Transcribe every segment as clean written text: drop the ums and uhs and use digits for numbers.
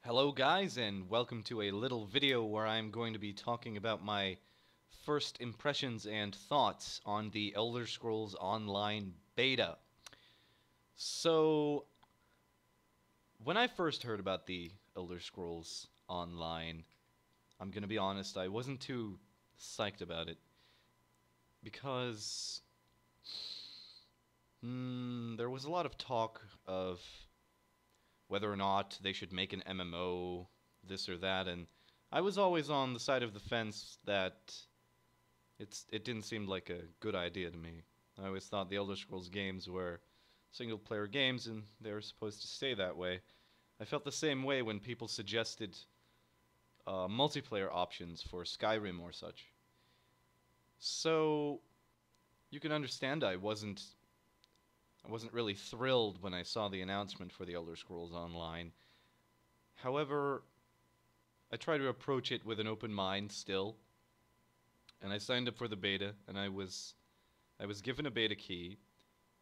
Hello guys, and welcome to a little video where I'm going to be talking about my first impressions and thoughts on the Elder Scrolls Online beta. So, when I first heard about the Elder Scrolls Online, I'm gonna be honest, I wasn't too psyched about it because there was a lot of talk of whether or not they should make an MMO, this or that, and I was always on the side of the fence that it didn't seem like a good idea to me. I always thought the Elder Scrolls games were single player games and they were supposed to stay that way. I felt the same way when people suggested multiplayer options for Skyrim or such. So you can understand I wasn't really thrilled when I saw the announcement for the Elder Scrolls Online. However, I try to approach it with an open mind still, and I signed up for the beta, and I was given a beta key,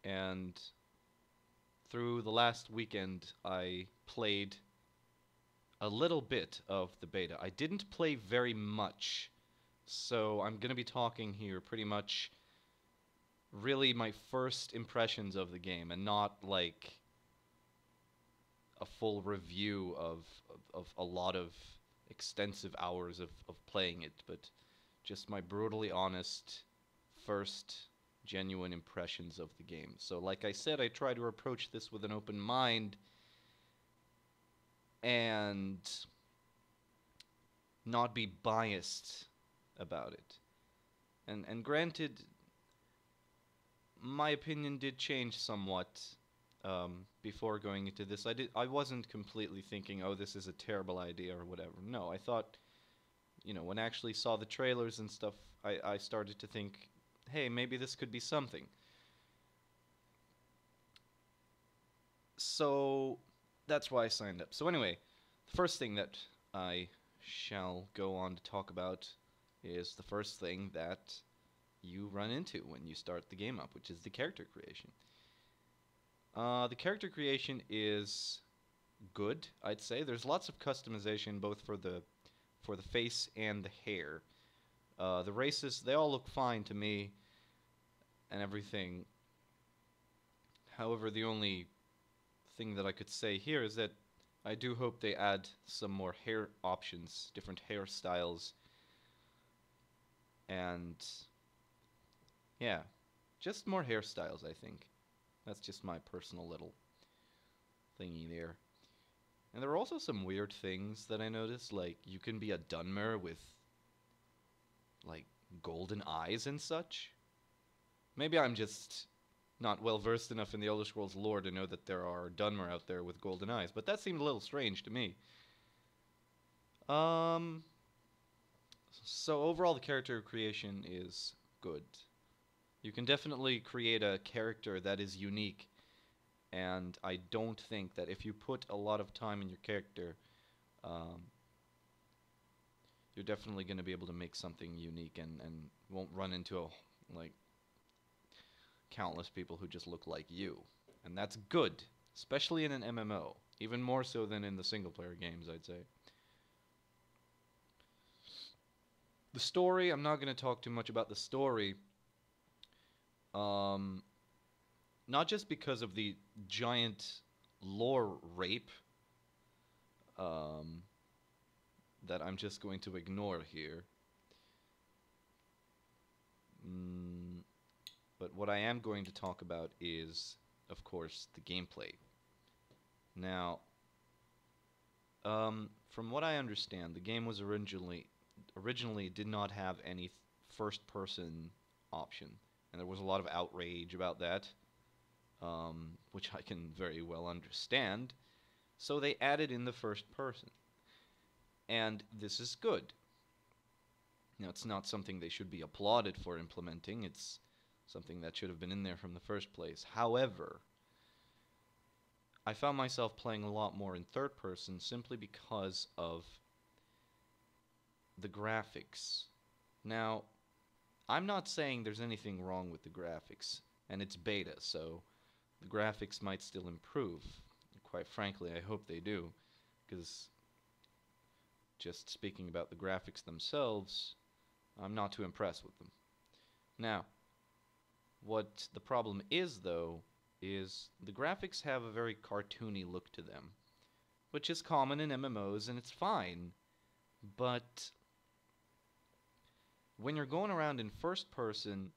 and through the last weekend I played a little bit of the beta. I didn't play very much, so I'm going to be talking here pretty much really my first impressions of the game and not like a full review of a lot of extensive hours of playing it, but just my brutally honest first genuine impressions of the game. So like I said, I try to approach this with an open mind and not be biased about it. And granted, my opinion did change somewhat before going into this. I wasn't completely thinking, oh, this is a terrible idea or whatever. No, I thought, when I actually saw the trailers and stuff, I started to think, hey, maybe this could be something. So that's why I signed up. So anyway, the first thing that I shall go on to talk about is the first thing that you run into when you start the game up, which is the character creation. The character creation is good, I'd say. There's lots of customization both for the face and the hair. The races, they all look fine to me and everything. However, the only thing that I could say here is that I do hope they add some more hair options, different hairstyles, and yeah, just more hairstyles, I think. That's just my personal little thingy there. And there are also some weird things that I noticed, like you can be a Dunmer with like golden eyes and such. Maybe I'm just not well versed enough in the Elder Scrolls lore to know that there are Dunmer out there with golden eyes, but that seemed a little strange to me. Um, so overall the character creation is good. You can definitely create a character that is unique, and I don't think that if you put a lot of time in your character, um, you're definitely going to be able to make something unique and won't run into like countless people who just look like you. And that's good, especially in an MMO, even more so than in the single player games, I'd say. The story, I'm not going to talk too much about the story. Um, Not just because of the giant lore rape um, that I'm just going to ignore here. But what I am going to talk about is, of course, the gameplay. Now, from what I understand, the game was originally did not have any first-person option, and there was a lot of outrage about that, which I can very well understand. So they added in the first person, and this is good. Now, it's not something they should be applauded for implementing. It's something that should have been in there from the first place. However, I found myself playing a lot more in third person simply because of the graphics. Now, I'm not saying there's anything wrong with the graphics, and it's beta, so the graphics might still improve. Quite frankly, I hope they do, because Just speaking about the graphics themselves, I'm not too impressed with them. Now, what the problem is, though, is the graphics have a very cartoony look to them, which is common in MMOs, and it's fine. But when you're going around in first person,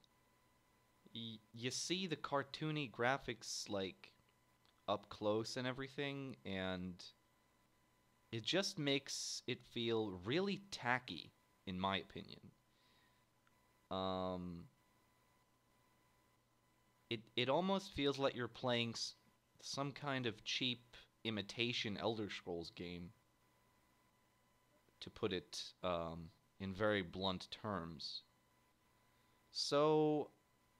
you see the cartoony graphics like up close and everything, and it just makes it feel really tacky, in my opinion. It almost feels like you're playing some kind of cheap imitation Elder Scrolls game, to put it in very blunt terms. So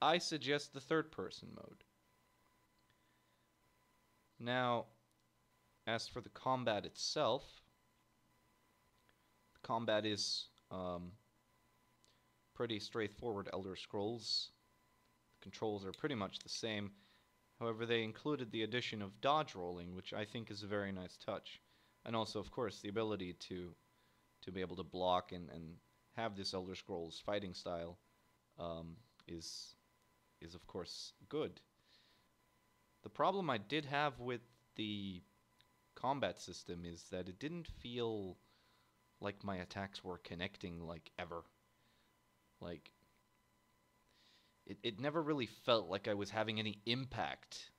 I suggest the third person mode. Now, as for the combat itself, the combat is pretty straightforward Elder Scrolls. The controls are pretty much the same. However, they included the addition of dodge rolling, which I think is a very nice touch. And also, of course, the ability to be able to block and have this Elder Scrolls fighting style is of course good. The problem I did have with the combat system is that it didn't feel like my attacks were connecting like ever. Like, it never really felt like I was having any impact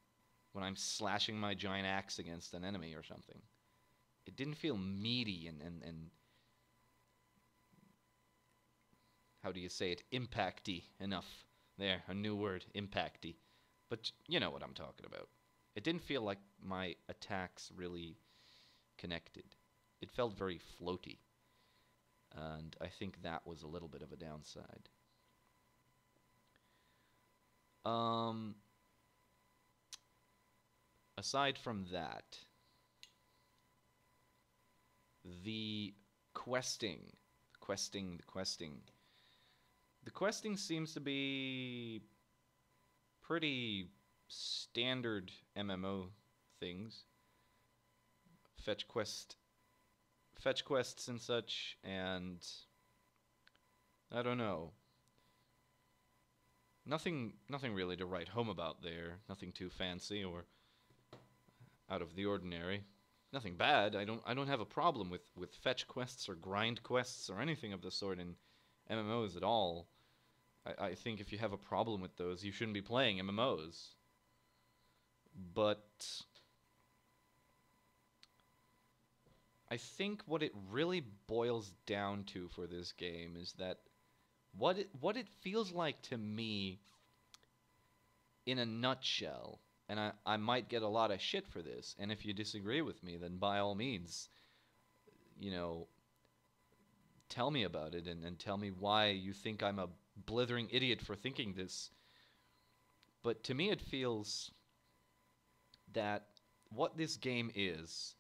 when I'm slashing my giant axe against an enemy or something. It didn't feel meaty and how do you say it, impacty enough. There, a new word, impacty. But you know what I'm talking about. It didn't feel like my attacks really connected. It felt very floaty. And I think that was a little bit of a downside. Aside from that, the questing. The questing seems to be pretty standard MMO things. Fetch quests and such, and I don't know. Nothing really to write home about there. Nothing too fancy or out of the ordinary. Nothing bad. I don't have a problem with fetch quests or grind quests or anything of the sort in MMOs at all. I think if you have a problem with those, you shouldn't be playing MMOs. But I think what it really boils down to for this game is that what it feels like to me, in a nutshell, and I might get a lot of shit for this, and if you disagree with me, then by all means, you know, tell me about it and tell me why you think I'm a blithering idiot for thinking this. But to me it feels that what this game is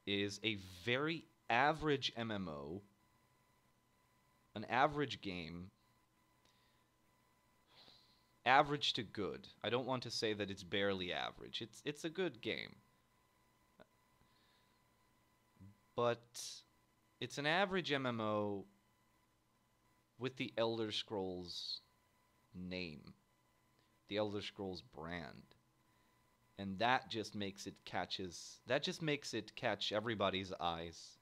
a very average MMO, an average game, average to good. I don't want to say that it's barely average. It's a good game. But it's an average MMO with the Elder Scrolls name, the Elder Scrolls brand. And that just makes it catch everybody's eyes.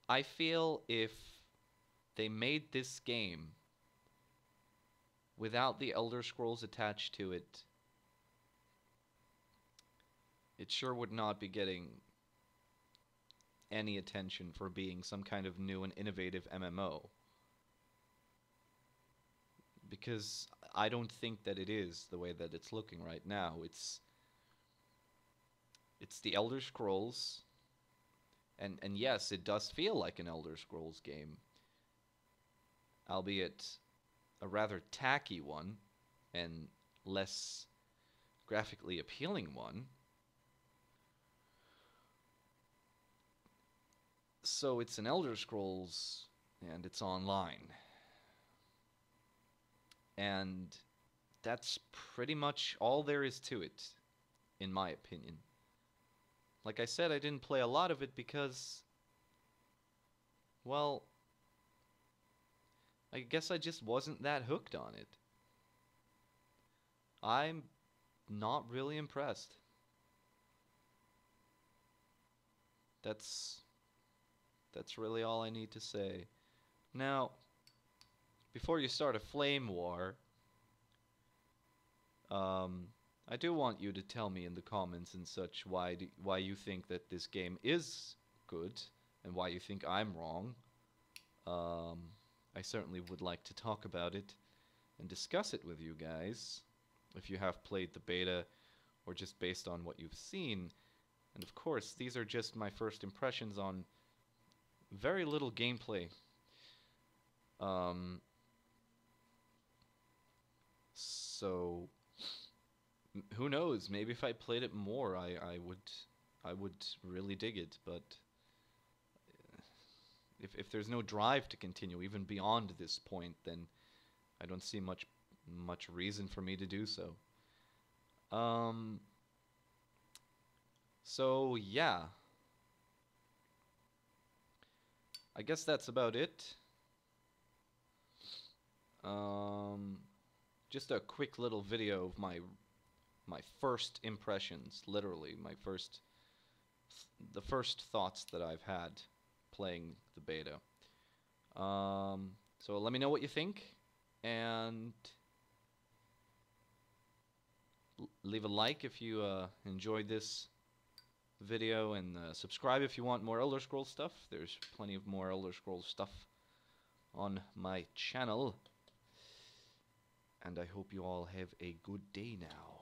I feel if they made this game without the Elder Scrolls attached to it, it sure would not be getting any attention for being some kind of new and innovative MMO. Because I don't think that it is the way that it's looking right now. It's the Elder Scrolls, and yes, it does feel like an Elder Scrolls game, albeit a rather tacky one and less graphically appealing one. So it's an Elder Scrolls, and it's online. And that's pretty much all there is to it, in my opinion. Like I said, I didn't play a lot of it because Well, I guess I just wasn't that hooked on it. I'm not really impressed. That's that's really all I need to say. Now, before you start a flame war, I do want you to tell me in the comments and such why you think that this game is good and why you think I'm wrong. Um, I certainly would like to talk about it and discuss it with you guys if you have played the beta or just based on what you've seen. And of course, these are just my first impressions on very little gameplay. Um, so who knows? Maybe if I played it more, I would really dig it. But if there's no drive to continue even beyond this point, then I don't see much reason for me to do so. Um, so yeah, I guess that's about it. Um, just a quick little video of my first impressions, literally the first thoughts that I've had playing the beta. So let me know what you think, and leave a like if you enjoyed this video, and subscribe if you want more Elder Scrolls stuff. There's plenty of more Elder Scrolls stuff on my channel, and I hope you all have a good day now.